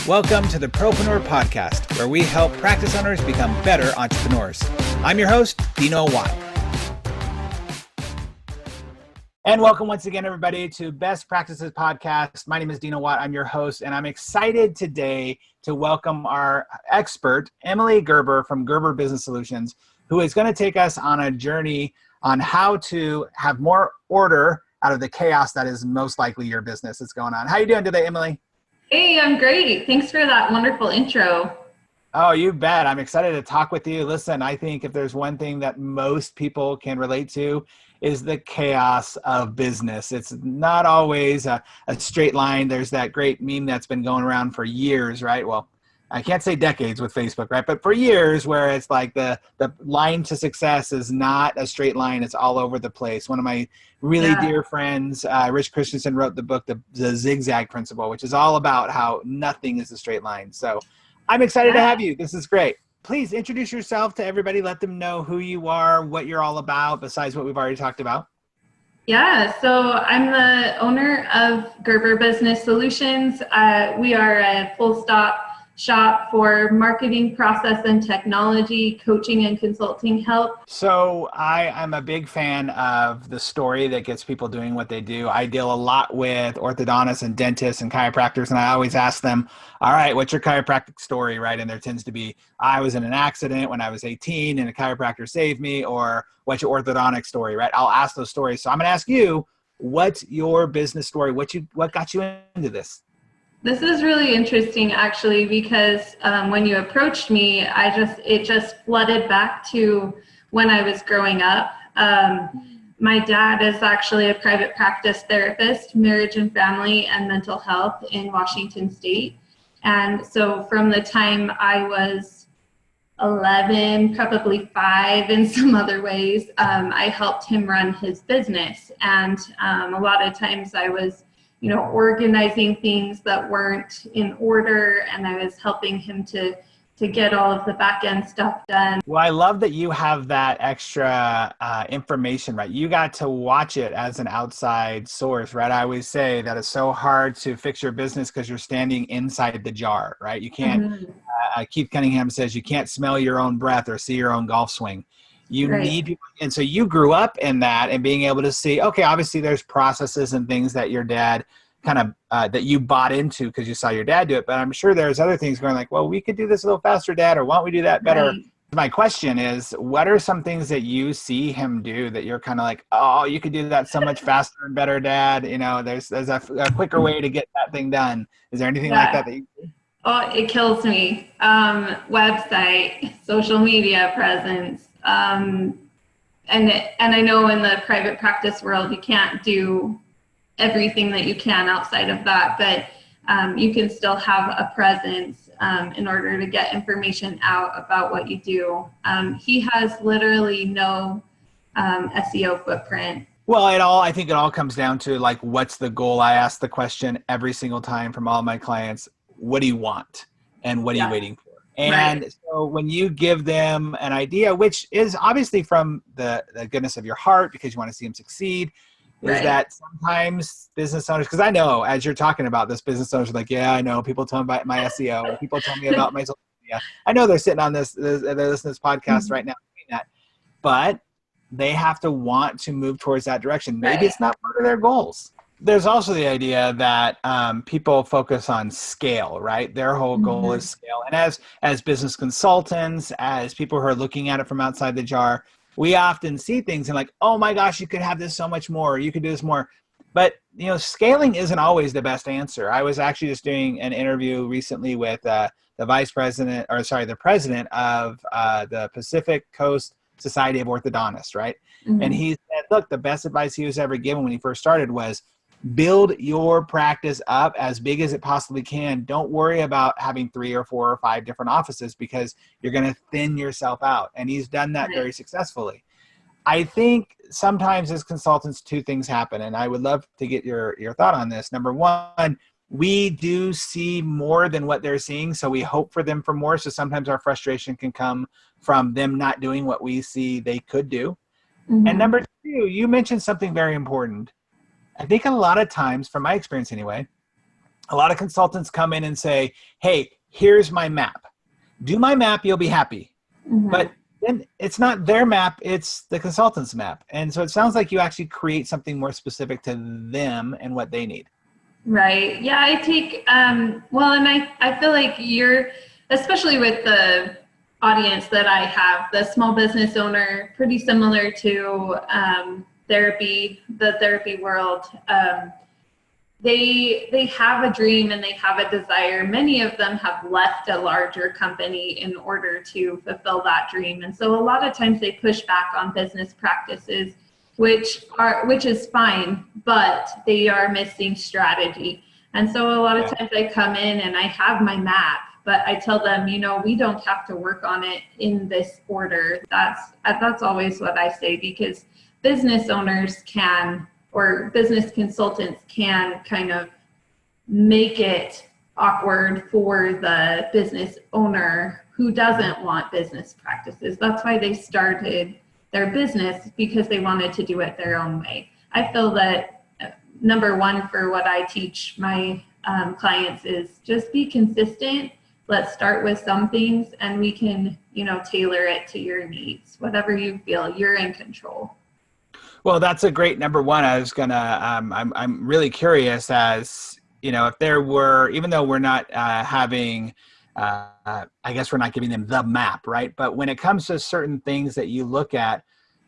Welcome to the Propreneur Podcast, where we help practice owners become better entrepreneurs. I'm your host, Dino Watt. And welcome once again, everybody, to Best Practices Podcast. My name is Dino Watt. I'm your host, and I'm excited today to welcome our expert, Emily Gerber from Gerber Business Solutions, who is going to take us on a journey on how to have more order out of the chaos that is most likely your business that's going on. How are you doing today, Emily? Hey, I'm great. Thanks for that wonderful intro. Oh, you bet. I'm excited to talk with you. Listen, I think if there's one thing that most people can relate to is the chaos of business. It's not always a straight line. There's that great meme that's been going around for years, right? Well, I can't say decades with Facebook, right? But for years, where it's like the line to success is not a straight line. It's all over the place. One of my really dear friends, Rich Christensen, wrote the book, the Zigzag Principle, which is all about how nothing is a straight line. So I'm excited to have you. This is great. Please introduce yourself to everybody. Let them know who you are, what you're all about, besides what we've already talked about. Yeah, so I'm the owner of Gerber Business Solutions. We are a full-stop shop for marketing, process, and technology, coaching and consulting help. So I'm a big fan of the story that gets people doing what they do. I deal a lot with orthodontists and dentists and chiropractors, and I always ask them, all right, what's your chiropractic story, right? And there tends to be, I was in an accident when I was 18 and a chiropractor saved me, or what's your orthodontic story, right? I'll ask those stories. So I'm going to ask you, what's your business story? What got you into this? This is really interesting, actually, because when you approached me, it just flooded back to when I was growing up. My dad is actually a private practice therapist, marriage and family and mental health in Washington State. And so from the time I was 11, probably 5 in some other ways, I helped him run his business. And a lot of times I was organizing things that weren't in order, and I was helping him to get all of the back end stuff done. Well, I love that you have that extra information, right? You got to watch it as an outside source, right? I always say that it's so hard to fix your business because you're standing inside the jar, right? You can't, Keith Cunningham says, you can't smell your own breath or see your own golf swing. You need people. And so you grew up in that and being able to see, okay, obviously there's processes and things that your dad kind of, that you bought into because you saw your dad do it. But I'm sure there's other things going like, well, we could do this a little faster, Dad, or why don't we do that better? Right. My question is, what are some things that you see him do that you're kind of like, oh, you could do that so much faster and better, Dad? There's a quicker way to get that thing done. Is there anything like that you do? Oh, it kills me. Website, social media presence. And I know in the private practice world, you can't do everything that you can outside of that, but you can still have a presence in order to get information out about what you do. He has literally no SEO footprint. Well, I think it all comes down to like, what's the goal? I ask the question every single time from all my clients, what do you want? And what are you waiting for? And so when you give them an idea, which is obviously from the goodness of your heart, because you want to see them succeed, is that sometimes business owners, because I know as you're talking about this, business owners are like, yeah, I know, people tell me about my SEO, and people tell me about my social media. I know they're sitting on they're listening to this podcast right now doing that, but they have to want to move towards that direction. Maybe it's not part of their goals. There's also the idea that people focus on scale, right? Their whole goal is scale. And as business consultants, as people who are looking at it from outside the jar, we often see things and like, oh my gosh, you could have this so much more, or you could do this more. But, scaling isn't always the best answer. I was actually just doing an interview recently with the president of the Pacific Coast Society of Orthodontists, right? And he said, look, the best advice he was ever given when he first started was, build your practice up as big as it possibly can. Don't worry about having 3 or 4 or 5 different offices because you're going to thin yourself out. And he's done that very successfully. I think sometimes as consultants, 2 things happen. And I would love to get your thought on this. Number one, we do see more than what they're seeing. So we hope for them for more. So sometimes our frustration can come from them not doing what we see they could do. And number 2, you mentioned something very important. I think a lot of times, from my experience anyway, A lot of consultants come in and say, hey, here's my map. Do my map, you'll be happy. Mm-hmm. But then it's not their map, it's the consultant's map. And so it sounds like you actually create something more specific to them and what they need. Right. Yeah, I take, well, and I feel like you're, especially with the audience that I have, the small business owner, pretty similar to therapy, the therapy world. They have a dream and they have a desire. Many of them have left a larger company in order to fulfill that dream. And so a lot of times they push back on business practices, which is fine, but they are missing strategy. And so a lot of times I come in and I have my map, but I tell them, you know, we don't have to work on it in this order. That's always what I say, because business owners can, or business consultants can kind of make it awkward for the business owner who doesn't want business practices. That's why they started their business, because they wanted to do it their own way. I feel that number one for what I teach my clients is just be consistent. Let's start with some things and we can, you know, tailor it to your needs. Whatever you feel, you're in control. Well, that's a great number one. I was gonna, I'm really curious, as you know, if there were, even though we're not having, I guess we're not giving them the map, right? But when it comes to certain things that you look at,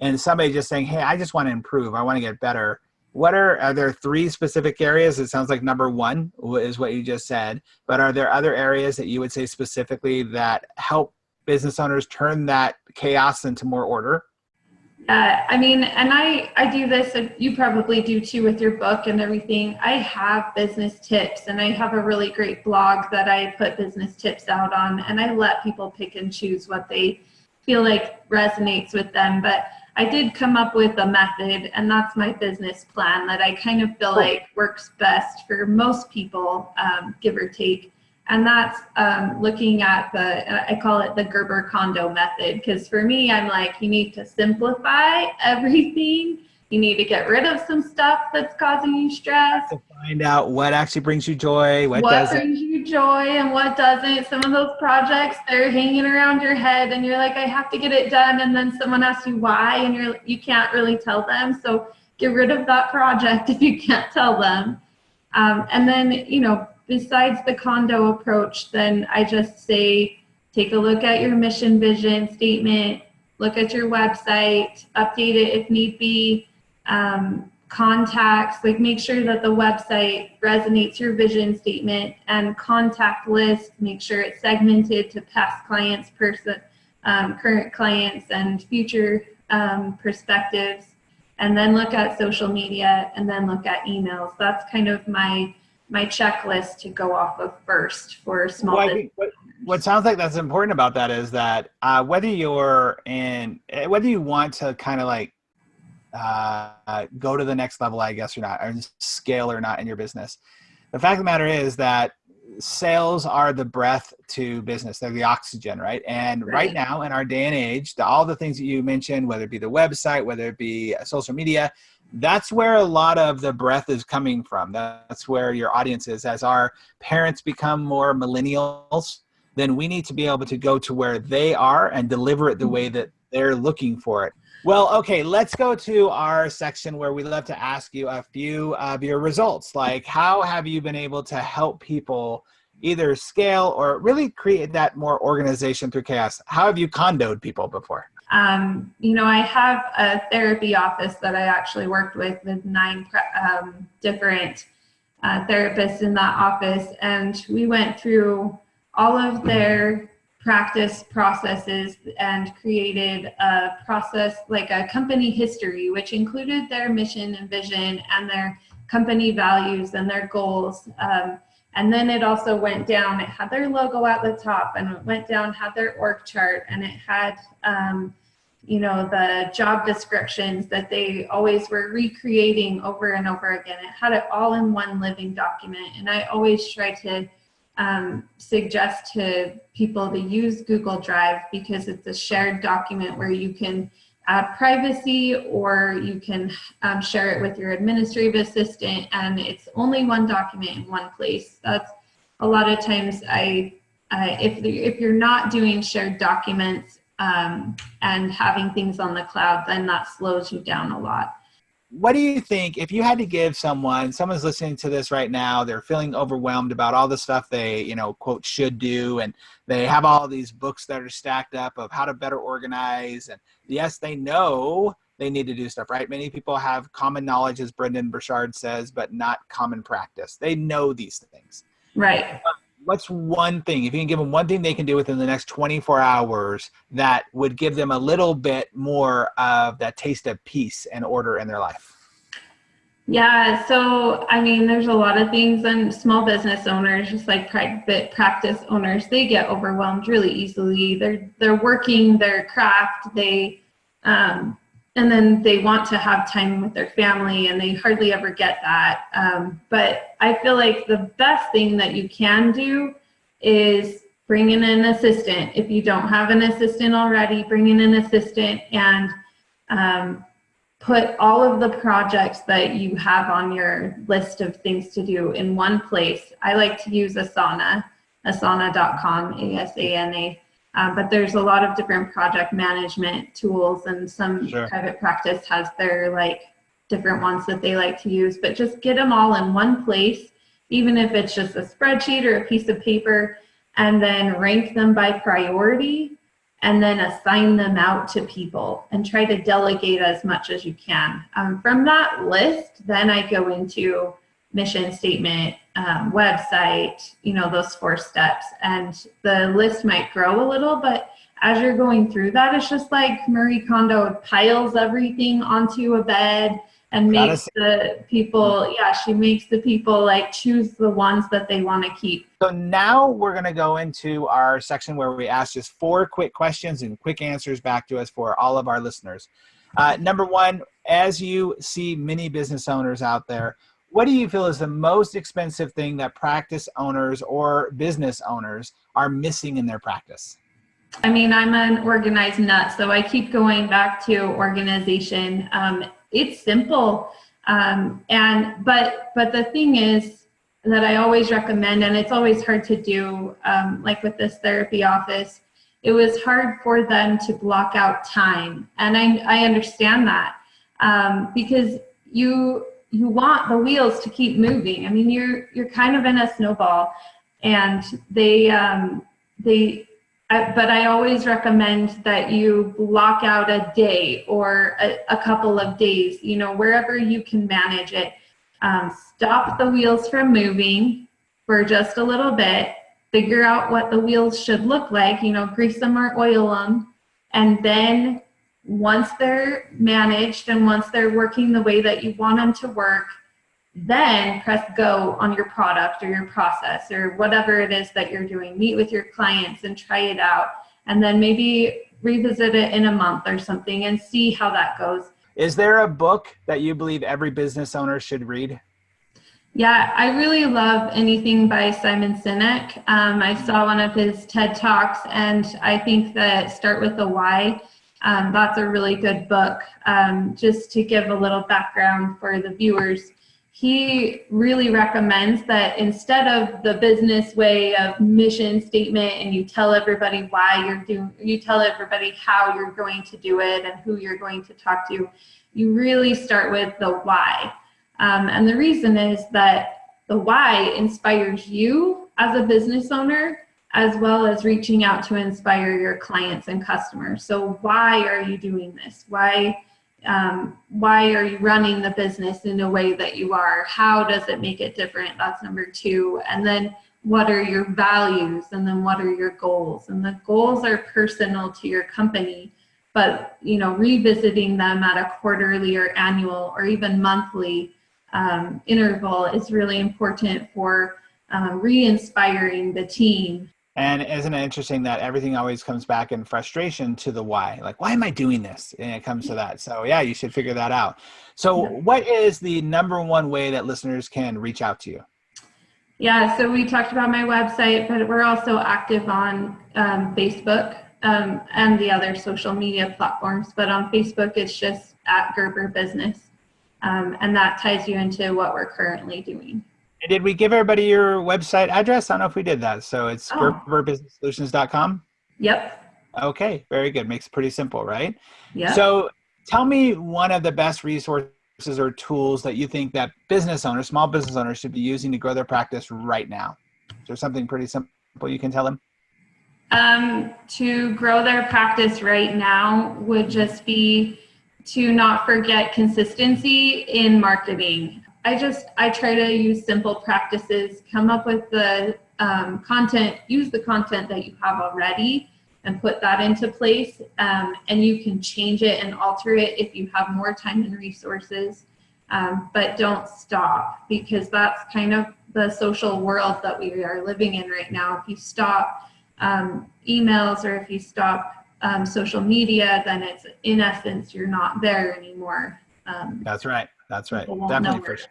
and somebody just saying, hey, I just want to improve, I want to get better. What are there 3 specific areas? It sounds like number one is what you just said, but are there other areas that you would say specifically that help business owners turn that chaos into more order? I mean, and I do this, and you probably do too with your book and everything. I have business tips, and I have a really great blog that I put business tips out on, and I let people pick and choose what they feel like resonates with them. But I did come up with a method, and that's my business plan that I kind of feel like works best for most people, give or take. And that's looking at I call it the Gerber condo method, because for me, I'm like, you need to simplify everything. You need to get rid of some stuff that's causing you stress. To find out what actually brings you joy, what brings you joy and what doesn't. Some of those projects, they're hanging around your head and you're like, I have to get it done. And then someone asks you why, and you can't really tell them. So get rid of that project if you can't tell them. And then, you know, besides the condo approach, then I just say, take a look at your mission, vision statement, look at your website, update it if need be, contacts, like make sure that the website resonates your vision statement, and contact list, make sure it's segmented to past clients, current clients, and future perspectives, and then look at social media, and then look at emails. That's kind of my checklist to go off of first for small business. What sounds like that's important about that is that whether you want to kind of like go to the next level, I guess, or not, or scale or not in your business, the fact of the matter is that sales are the breath to business. They're the oxygen, right? And right now in our day and age, all the things that you mentioned, whether it be the website, whether it be social media, that's where a lot of the breath is coming from. That's where your audience is. As our parents become more millennials, then we need to be able to go to where they are and deliver it the way that they're looking for it. Well, okay, let's go to our section where we love to ask you a few of your results. Like, how have you been able to help people either scale or really create that more organization through chaos? How have you condoed people before? You know, I have a therapy office that I actually worked with 9 different therapists in that office, and we went through all of their practice processes and created a process, like a company history, which included their mission and vision and their company values and their goals. And then it also went down, it had their logo at the top, and it went down, had their org chart, and it had, you know, the job descriptions that they always were recreating over and over again. It had it all in one living document. And I always try to suggest to people to use Google Drive, because it's a shared document where you can add privacy, or you can share it with your administrative assistant, and it's only one document in one place. That's a lot of times if you're not doing shared documents and having things on the cloud, then that slows you down a lot. What do you think if you had to give someone's listening to this right now, they're feeling overwhelmed about all the stuff they, quote, should do, and they have all these books that are stacked up of how to better organize, and yes, they know they need to do stuff, right? Many people have common knowledge, as Brendan Burchard says, but not common practice. They know these things. Right. What's one thing, if you can give them one thing they can do within the next 24 hours that would give them a little bit more of that taste of peace and order in their life? Yeah, so I mean, there's a lot of things, and small business owners, just like private practice owners, they get overwhelmed really easily. They're working their craft, and then they want to have time with their family, and they hardly ever get that. But I feel like the best thing that you can do is bring in an assistant. If you don't have an assistant already, bring in an assistant and put all of the projects that you have on your list of things to do in one place. I like to use Asana, asana.com, ASANA. But there's a lot of different project management tools, and some private practice has their different ones that they like to use, but just get them all in one place, even if it's just a spreadsheet or a piece of paper, and then rank them by priority, and then assign them out to people and try to delegate as much as you can. From that list, then I go into mission statement, website, those 4 steps, and the list might grow a little, but as you're going through that, it's just like Marie Kondo piles everything onto a bed and makes the people, she makes the people choose the ones that they want to keep. So now we're going to go into our section where we ask just 4 quick questions and quick answers back to us for all of our listeners. Number 1, as you see many business owners out there, what do you feel is the most expensive thing that practice owners or business owners are missing in their practice? I mean, I'm an organized nut, so I keep going back to organization. It's simple, but the thing is that I always recommend, and it's always hard to do, like with this therapy office, it was hard for them to block out time, and I understand that because you want the wheels to keep moving. I mean, you're kind of in a snowball, and but I always recommend that you block out a day or a couple of days, wherever you can manage it. Stop the wheels from moving for just a little bit, figure out what the wheels should look like, grease them or oil them, and then once they're managed and once they're working the way that you want them to work, then press go on your product or your process or whatever it is that you're doing. Meet with your clients and try it out, and then maybe revisit it in a month or something and see how that goes. Is there a book that you believe every business owner should read? Yeah, I really love anything by Simon Sinek. I saw one of his TED Talks, and I think that Start with the Why, that's a really good book. Just to give a little background for the viewers, he really recommends that instead of the business way of mission statement and you tell everybody why you're doing, you tell everybody how you're going to do it and who you're going to talk to, you really start with the why. And the reason is that the why inspires you as a business owner, as well as reaching out to inspire your clients and customers. So why are you doing this? Why are you running the business in a way that you are? How does it make it different? That's number 2. And then what are your values? And then what are your goals? And the goals are personal to your company, but revisiting them at a quarterly or annual or even monthly interval is really important for re-inspiring the team. And isn't it interesting that everything always comes back in frustration to the why? Like, why am I doing this? And it comes to that. So yeah, you should figure that out. So what is the number 1 way that listeners can reach out to you? Yeah, so we talked about my website, but we're also active on Facebook. and the other social media platforms. But on Facebook, it's just at Gerber Business. And that ties you into what we're currently doing. And did we give everybody your website address? I don't know if we did that. So it's gerberbusinesssolutions.com. Yep. Okay, very good. Makes it pretty simple, right? Yeah. So tell me one of the best resources or tools that you think that business owners, small business owners, should be using to grow their practice right now. Is there something pretty simple you can tell them? To grow their practice right now would just be to not forget consistency in marketing. I try to use simple practices, come up with the content, use the content that you have already and put that into place. And you can change it and alter it if you have more time and resources. But don't stop, because that's kind of the social world that we are living in right now. If you stop emails or if you stop social media, then it's, in essence, you're not there anymore. That's right. Definitely for sure.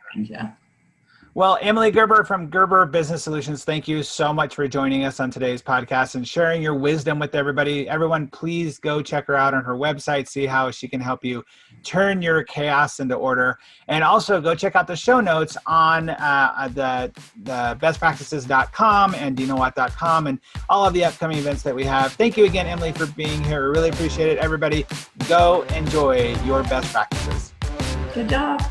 Well, Emily Gerber from Gerber Business Solutions, thank you so much for joining us on today's podcast and sharing your wisdom with everybody. Everyone, please go check her out on her website, see how she can help you turn your chaos into order. And also go check out the show notes on the bestpractices.com and DinoWatt.com and all of the upcoming events that we have. Thank you again, Emily, for being here. We really appreciate it. Everybody, go enjoy your best practices. Good job.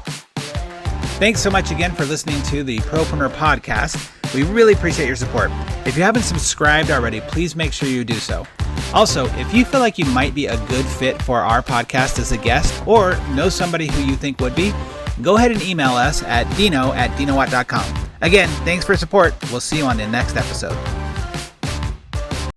Thanks so much again for listening to the Propreneur Podcast. We really appreciate your support. If you haven't subscribed already, please make sure you do so. Also, if you feel like you might be a good fit for our podcast as a guest or know somebody who you think would be, go ahead and email us at dino@dinowatt.com. Again, thanks for support. We'll see you on the next episode.